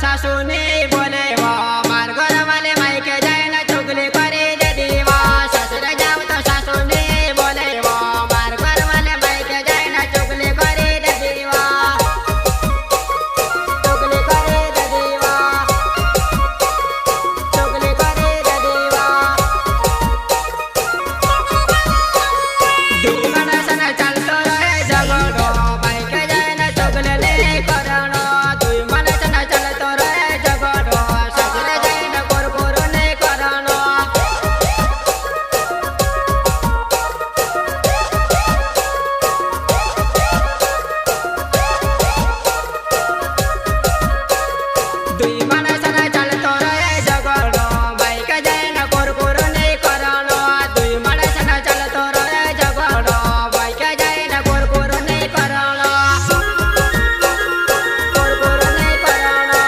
सासू ने बोले वो मार घर वाले माई के जाए ना चुगली करे दे दीवा ससुर जाओ तो सासू ने बोले वो मार घर वाले माई के जाए ना चुगली करे दे दीवा चुगली करे दे दीवा चुगली करे दे दीवा दुकान सन चलतो रहे झगड़ो माई के जाए ना चुगली ले करनो दुई मन सन चलतो रहे झगड़ो ससुर जाए ना कोर ने करनो दुई मन सन चलतो रहे झगड़ो माई के जाए ना कोर ने करनो दुई मन सन चलतो रहे झगड़ो माई के जाए ना कोर ने करनो कोर ने करनो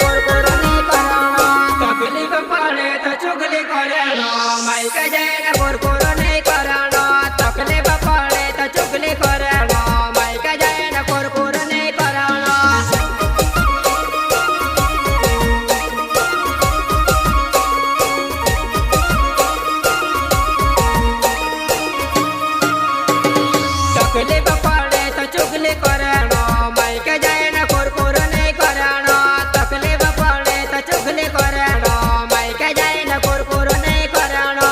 कोर ने करनो तकलीफ पड़े तो चुगली करनो माई के जाए ना कोर ने करनो तकलीफ पड़े तो चुगली करनो माई के जाए ना कोर ने करनो तकलीफ पड़े तो चुगली करनो माई के जाए ना कोर नहीं करनो तकलीफ पड़े तो चुगली करनो माई के जाए ना कोर नहीं करनो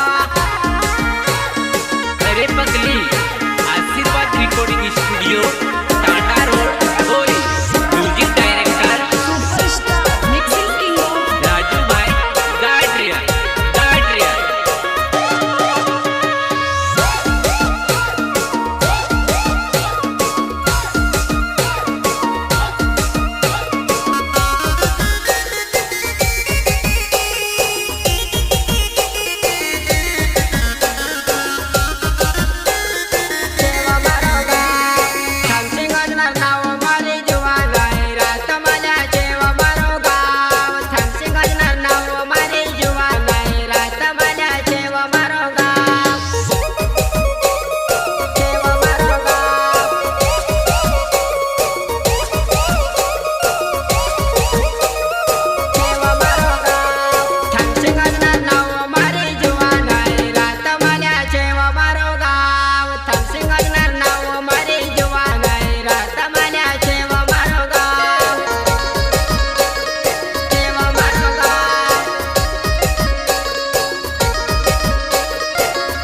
अरे पगली आशीर्वाद रिकॉर्डिंग स्टूडियो टाटा रोड गोरी म्यूजिक डायरेक्टर राजू भाई गाड्रिया सेवा मारोगा थांबसिंग असणार नाव मारी जुवा नाही रात मला सेवा मारोगा थांबसिंग असणार नाव मारी जुवा नाही रात मला सेवा मारोगा सेवा मारोगा सेवा मारोगा थांबसिंग असणार नाव मारी जुवा नाही रात मला सेवा मारोगा थांबसिंग असणार नाव मारी जुवा नाही रात मला सेवा मारोगा सेवा मारोगा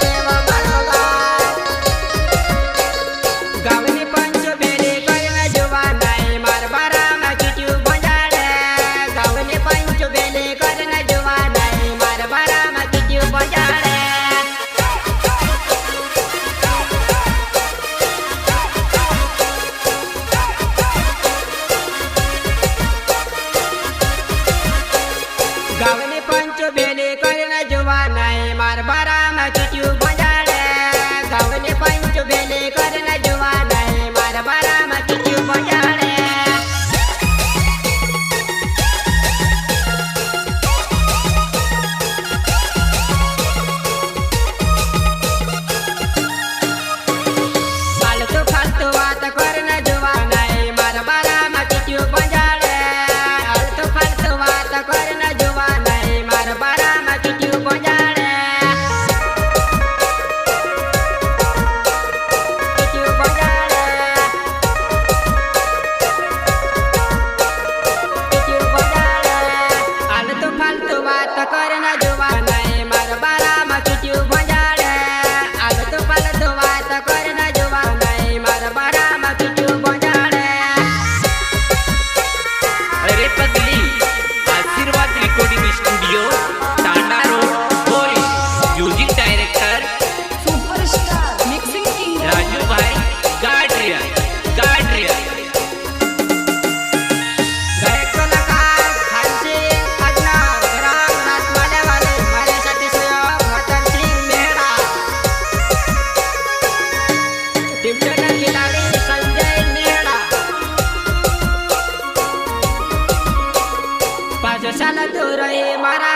सेवा मारोगा गावनी पंच बेले करण जुवा नाही मारबारा मागिचू बजाडे गावनी पंच बेले करण जुवा नाही मारबारा मागिचू बजाडे गावनी पंच बेले करण जुवा नाही मारबारा मागिचू बजाडे गावनी पंच बेले करण जुवा नाही मारबारा मागिचू बजाडे फालतू फालतू बात करण जुवा नाही मारबारा मागिचू बजाडे फालतू फालतू बात करण जुवा नाही मारबारा मागिचू बजाडे किचू बजाडे किचू बजाडे फालतू फालतू बात करण जुवा नाही मारबारा मागिचू बजाडे फालतू फालतू बात करण जुवा नाही मारबारा मागिचू बजाडे अरे पगली आशीर्वाद रिकॉर्डिंग स्टूडियो टाटा रोड गोरी म्यूजिक डायरेक्टर राजू भाई गाड्रिया गायक कलाकार खानसी अजनार ग्राम रातमाल्यावाले माझ्यासाठी सहयोग रतनसिंग मेहरा टीमचा खिलाडी संजय मेहरा 5 साल दूर है मारा